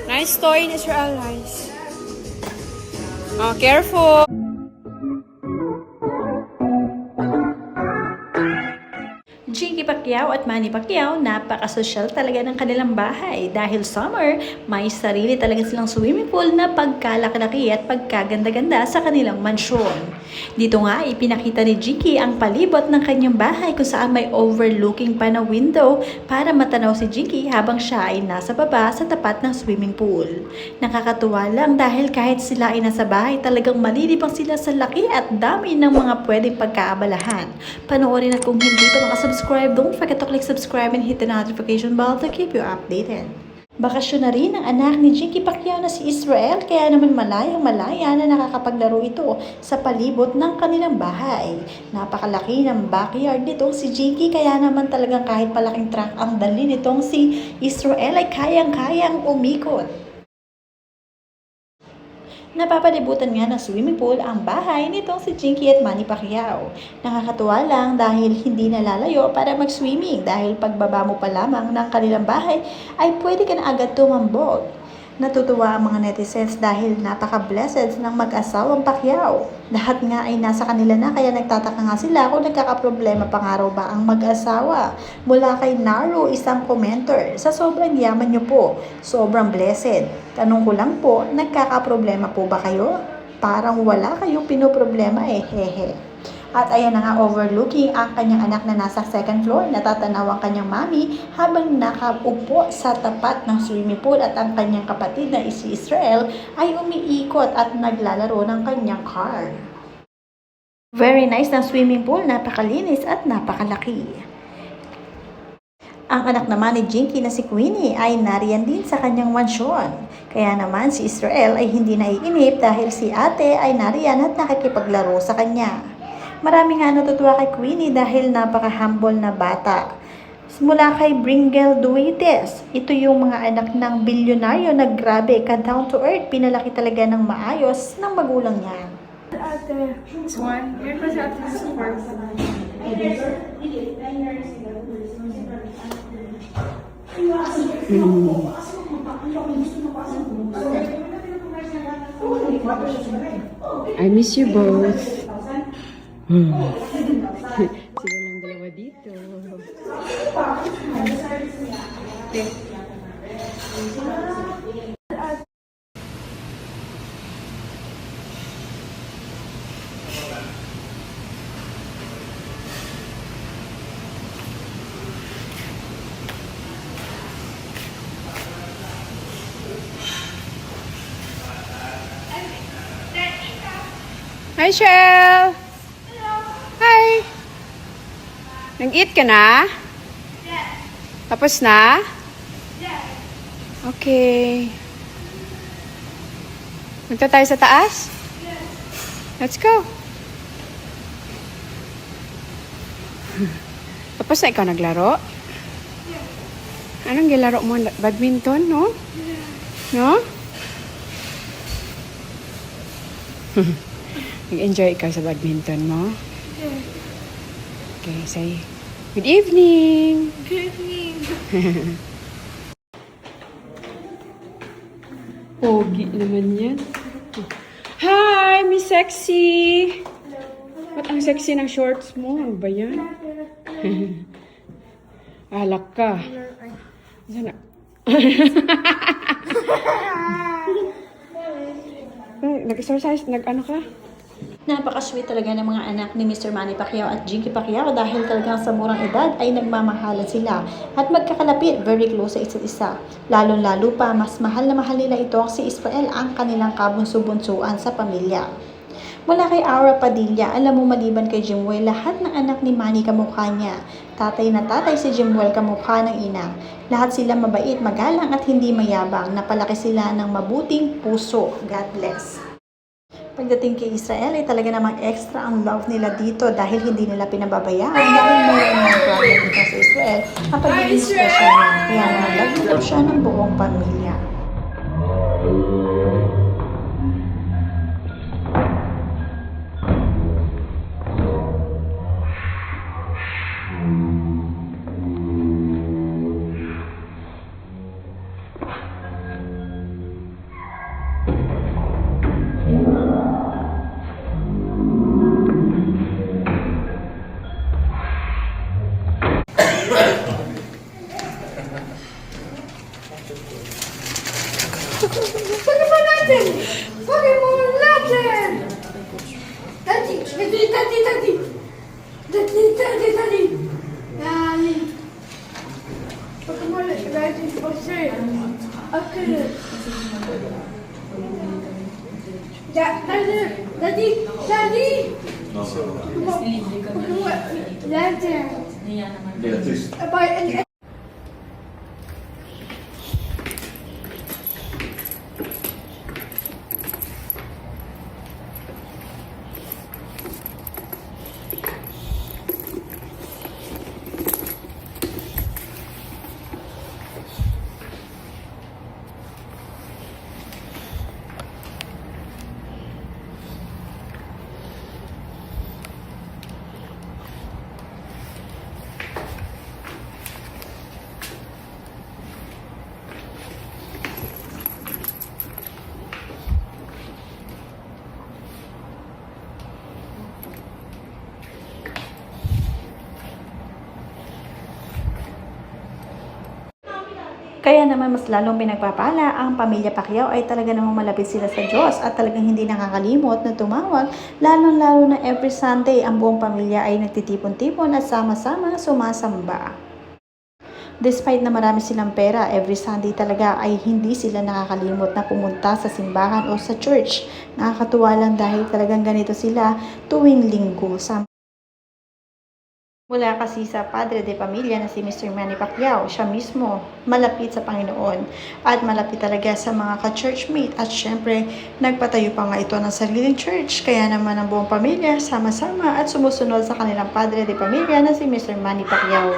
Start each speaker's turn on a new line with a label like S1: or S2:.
S1: Nice toy in Israel, nice. Oh, careful.
S2: Jinky Pacquiao at Manny Pacquiao, napaka-social talaga ng kanilang bahay. Dahil summer, may sarili talaga silang swimming pool na pagkalaki-laki at pagkaganda-ganda sa kanilang mansyon. Dito nga, ipinakita ni Jinky ang palibot ng kanyang bahay kung saan may overlooking pa na window para matanaw si Jinky habang siya ay nasa baba sa tapat ng swimming pool. Nakakatuwa lang dahil kahit sila ay nasa bahay, talagang malilibang sila sa laki at dami ng mga pwedeng pagkaabalahan. Panoorin at kung hindi pa nakasubscribe, don't forget to click subscribe and hit the notification bell to keep you updated. Bakasyon na rin ang anak ni Jinky Pacquiao na si Israel, kaya naman malayang-malaya na nakakapaglaro ito sa palibot ng kanilang bahay. Napakalaki ng backyard nitong si Jinky, kaya naman talagang kahit palaking truck ang dali nitong si Israel ay kayang-kayang umikot. Napapalibutan nga ng swimming pool ang bahay nitong si Jinky at Manny Pacquiao. Nakakatuwa lang dahil hindi nalalayo para mag-swimming dahil pagbaba mo pa lamang ng kanilang bahay ay pwede ka na agad tumambog. Natutuwa ang mga netizens dahil napaka-blessed ng mag-asawang Pacquiao. Lahat nga ay nasa kanila na kaya nagtataka nga sila kung nagkakaproblema pa nga raw ba ang mag-asawa. Mula kay Naro, isang commenter, sa sobrang yaman nyo po, sobrang blessed. Tanong ko lang po, nagkakaproblema po ba kayo? Parang wala kayong pinoproblema eh, hehe. At ayan na nga, overlooking ang kanyang anak na nasa second floor, natatanaw ang kanyang mami habang nakaupo sa tapat ng swimming pool at ang kanyang kapatid na si Israel ay umiikot at naglalaro ng kanyang car. Very nice ng swimming pool, napakalinis at napakalaki. Ang anak naman ni Jinky na si Queenie ay nariyan din sa kanyang mansyon. Kaya naman si Israel ay hindi naiinip dahil si ate ay nariyan at nakikipaglaro sa kanya. Marami nga natutuwa kay Queenie dahil napaka-humble na bata. Mula kay Bringel Duites, ito yung mga anak ng bilyonaryo na grabe, ka-down to earth, pinalaki talaga ng maayos ng magulang niya.
S1: Ate, this one. Here kasi ate this one.
S3: I miss you both. Sila lang dalawa dito.
S1: Hi, Shell! Hello! Hi! Nag-eat ka na? Yes. Tapos na? Yes. Okay. Punta tayo sa taas? Yes. Let's go. Tapos na ikaw naglaro? Yes. Anong gilaro mo? Badminton, no? Yes. No? Nag-enjoy ikaw sa badminton mo? Yeah. Okay, say good evening! Good evening!
S3: Pogi naman yan.
S1: Hi, Miss Sexy! Ba't ang sexy ng shorts mo? Ano ba yan? Alak ka. Sana. Nag-exercise? Nag-ano ka?
S2: Napaka-sweet talaga ng mga anak ni Mr. Manny Pacquiao at Jinky Pacquiao dahil talagang sa murang edad ay nagmamahalan sila at magkakalapit, very close sa isa't isa. Lalong-lalo pa, mas mahal na mahal nila ito si Israel, ang kanilang kabunso-bunsuan sa pamilya. Mula kay Aura Padilla, alam mo maliban kay Jimwell, lahat ng anak ni Manny kamukha niya. Tatay na tatay si Jimwell, kamukha ng ina. Lahat sila mabait, magalang at hindi mayabang. Napalaki sila ng mabuting puso. God bless. Pagdating kay Israel ay talaga namang extra ang love nila dito dahil hindi nila pinababayaan dahil mayroon ng problem dito sa Israel ang pagiging special niya. Kaya naman love siya ng buong pamilya.
S4: Pokemon Legend! Pokemon Legend! Daddy! Daddy! Daddy! Daddy! Daddy! Daddy! Daddy! Daddy! Pokemon Legend for sale. Okay. Daddy! Daddy! Daddy! Pokemon Legend.
S5: Beatriz.
S2: Kaya naman mas lalong pinagpapala ang pamilya Pacquiao ay talaga namang malapit sila sa Diyos at talagang hindi nakakalimot na tumawag, lalong-lalo na every Sunday ang buong pamilya ay nagtitipon-tipon at sama-sama sumasamba. Despite na marami silang pera, every Sunday talaga ay hindi sila nakakalimot na pumunta sa simbahan o sa church. Nakakatuwa lang dahil talagang ganito sila tuwing linggo. Mula kasi sa padre de pamilya na si Mr. Manny Pacquiao, siya mismo malapit sa Panginoon at malapit talaga sa mga ka-churchmate at syempre nagpatayo pa nga ito ng sariling church, kaya naman ang buong pamilya sama-sama at sumusunod sa kanilang padre de pamilya na si Mr. Manny Pacquiao.